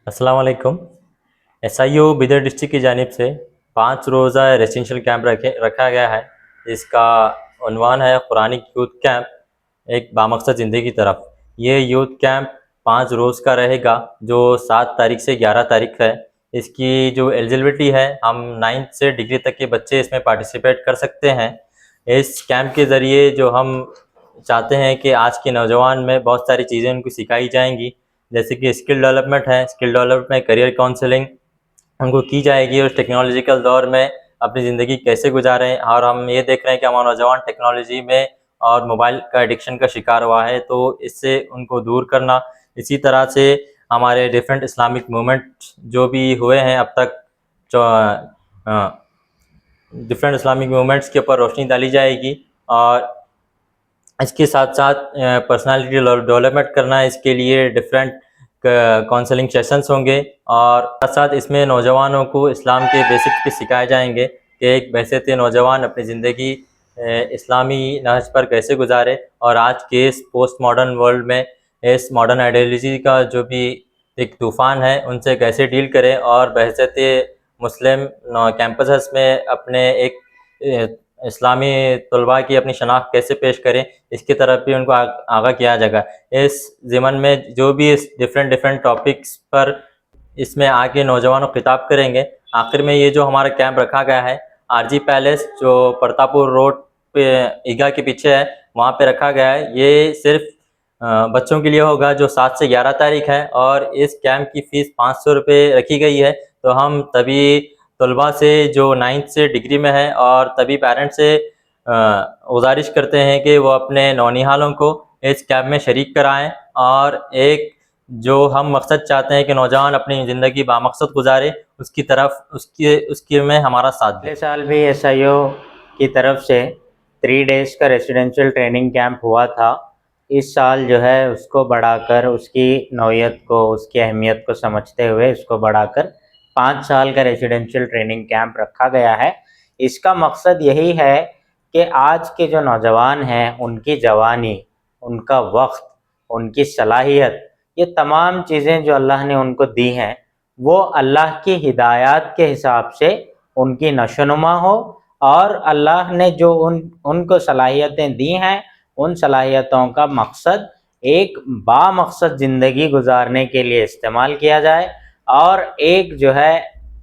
अस्सलाम वालेकुम। SIO Bidar district की जानिब से 5 रोज़ा रेसिडेंशियल कैंप रखा गया है। इसका उन्वान है कुरानिक यूथ कैंप, एक बामकसद ज़िंदगी की तरफ। ये यूथ कैंप 5 रोज़ का रहेगा, जो 7 तारीख से 11 तारीख है। इसकी जो एलिजिबिलिटी है, हम 9th से डिग्री तक के बच्चे इसमें पार्टिसिपेट कर सकते हैं। इस कैंप के ज़रिए जो हम चाहते हैं कि आज के नौजवान में बहुत सारी चीज़ें उनको सिखाई जाएंगी, जैसे कि स्किल डेवलपमेंट है। स्किल डेवलपमेंट, करियर काउंसलिंग उनको की जाएगी, और टेक्नोलॉजिकल दौर में अपनी ज़िंदगी कैसे गुजारें। और हम ये देख रहे हैं कि हमारा नौजवान टेक्नोलॉजी में और मोबाइल का एडिक्शन का शिकार हुआ है, तो इससे उनको दूर करना। इसी तरह से हमारे डिफरेंट इस्लामिक मूवमेंट जो भी हुए हैं अब तक, जो डिफरेंट इस्लामिक मूवमेंट्स के ऊपर रोशनी डाली जाएगी। और इसके साथ साथ पर्सनालिटी डेवलपमेंट करना है, इसके लिए डिफरेंट काउंसलिंग सेशंस होंगे। और साथ साथ इसमें नौजवानों को इस्लाम के बेसिक्स भी सिखाए जाएंगे कि एक बैसियत नौजवान अपनी ज़िंदगी इस्लामी नहज पर कैसे गुजारे, और आज के इस पोस्ट मॉडर्न वर्ल्ड में इस मॉडर्न आइडियोलॉजी का जो भी एक तूफ़ान है, उनसे कैसे डील करें, और बैसियत मुस्लिम कैंपसेस में अपने एक इस्लामी तलबा की अपनी शनाख्त कैसे पेश करें, इसकी तरफ भी उनको आगाह किया जाएगा। इस ज़िमन में जो भी इस डिफरेंट टॉपिक्स पर इसमें आके नौजवानों खिताब करेंगे। आखिर में ये जो हमारा कैंप रखा गया है, आरजी पैलेस जो प्रतापपुर रोड पे ईगा के पीछे है, वहाँ पे रखा गया है। ये सिर्फ बच्चों के लिए होगा, जो 7 से 11 तारीख है। और इस कैंप की फ़ीस 500 रुपये रखी गई है। तो हम तभी तलबा से जो 9th से डिग्री में है, और तभी पेरेंट्स से गुजारिश करते हैं कि वो अपने नौनिहालों को इस कैंप में शरीक कराएं, और एक जो हम मकसद चाहते हैं कि नौजवान अपनी ज़िंदगी बामकसद गुजारे, उसकी तरफ उसके में हमारा साथ दें। पिछले साल भी एसआईओ की तरफ से 3 डेज़ का रेसिडेंशियल ट्रेनिंग कैंप हुआ था। इस साल जो है उसको बढ़ाकर, उसकी नौयत को, उसकी अहमियत को समझते हुए इसको बढ़ाकर 5 साल का रेसिडेंशियल ट्रेनिंग कैंप रखा गया है। इसका मकसद यही है कि आज के जो नौजवान हैं, उनकी जवानी, उनका वक्त, उनकी सलाहियत, ये तमाम चीज़ें जो अल्लाह ने उनको दी हैं, वो अल्लाह की हिदायत के हिसाब से उनकी नशोनुमा हो, और अल्लाह ने जो उनको सलाहियतें दी हैं, उन सलाहियतों का मकसद एक बामकसद ज़िंदगी गुजारने के लिए इस्तेमाल किया जाए, और एक जो है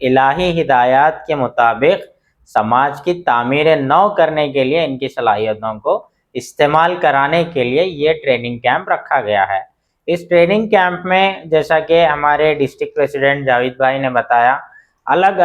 इलाही हिदायत के मुताबिक समाज की तामीर नौ करने के लिए इनकी सलाहियतों को इस्तेमाल कराने के लिए ये ट्रेनिंग कैंप रखा गया है। इस ट्रेनिंग कैंप में, जैसा कि हमारे डिस्ट्रिक्ट प्रेसिडेंट जावेद भाई ने बताया, अलग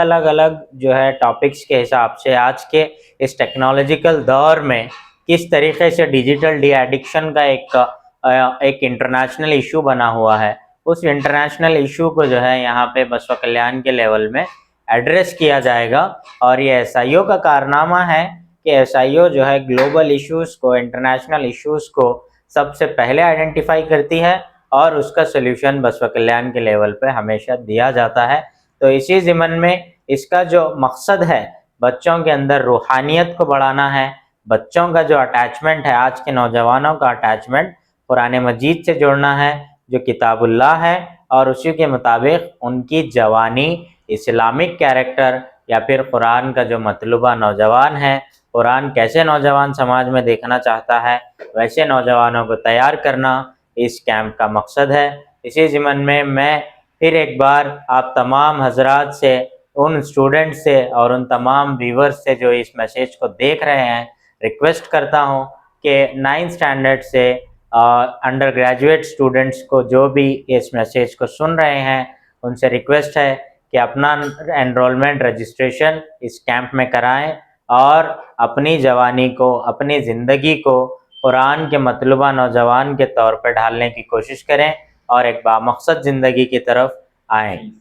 जो है टॉपिक्स के हिसाब से आज के इस टेक्नोलॉजिकल दौर में किस तरीके से डिजिटल डी एडिक्शन का एक इंटरनेशनल इशू बना हुआ है, उस इंटरनेशनल इशू को जो है यहाँ पे बसवा कल्याण के लेवल में एड्रेस किया जाएगा। और ये एसआईओ का कारनामा है कि एसआईओ जो है ग्लोबल इश्यूज़ को, इंटरनेशनल इश्यूज़ को सबसे पहले आइडेंटिफाई करती है, और उसका सोल्यूशन बसवा कल्याण के लेवल पे हमेशा दिया जाता है। तो इसी ज़िमन में इसका जो मकसद है, बच्चों के अंदर रूहानियत को बढ़ाना है। बच्चों का जो अटैचमेंट है, आज के नौजवानों का अटैचमेंट कुरान मजीद से जोड़ना है, जो किताबुल्लाह है, और उसी के मुताबिक उनकी जवानी इस्लामिक कैरेक्टर, या फिर कुरान का जो मतलूबा नौजवान है, कुरान कैसे नौजवान समाज में देखना चाहता है, वैसे नौजवानों को तैयार करना इस कैंप का मकसद है। इसी ज़िमन में मैं फिर एक बार आप तमाम हजरात से, उन स्टूडेंट से और उन तमाम व्यूवर्स से जो इस मैसेज को देख रहे हैं, रिक्वेस्ट करता हूं कि 9th स्टैंडर्ड से अंडर ग्रेजुएट स्टूडेंट्स को जो भी इस मैसेज को सुन रहे हैं, उनसे रिक्वेस्ट है कि अपना एनरोलमेंट रजिस्ट्रेशन इस कैंप में कराएं, और अपनी जवानी को, अपनी ज़िंदगी को कुरान के मतलूबा नौजवान के तौर पर ढालने की कोशिश करें, और एक बामकसद ज़िंदगी की तरफ आएँ।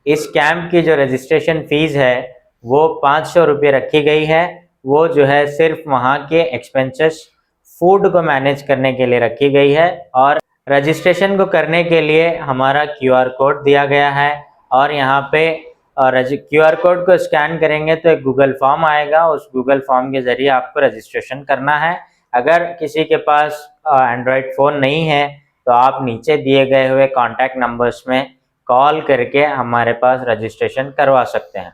इस कैंप की जो रजिस्ट्रेशन फ़ीस है वो 500 रुपये रखी गई है। वो जो है सिर्फ वहाँ के एक्सपेंसेस, फूड को मैनेज करने के लिए रखी गई है। और रजिस्ट्रेशन को करने के लिए हमारा क्यूआर कोड दिया गया है, और यहाँ पे क्यूआर कोड को स्कैन करेंगे तो एक गूगल फॉर्म आएगा। उस गूगल फॉर्म के ज़रिए आपको रजिस्ट्रेशन करना है। अगर किसी के पास एंड्रॉयड फ़ोन नहीं है तो आप नीचे दिए गए हुए कॉन्टैक्ट नंबर्स में कॉल करके हमारे पास रजिस्ट्रेशन करवा सकते हैं।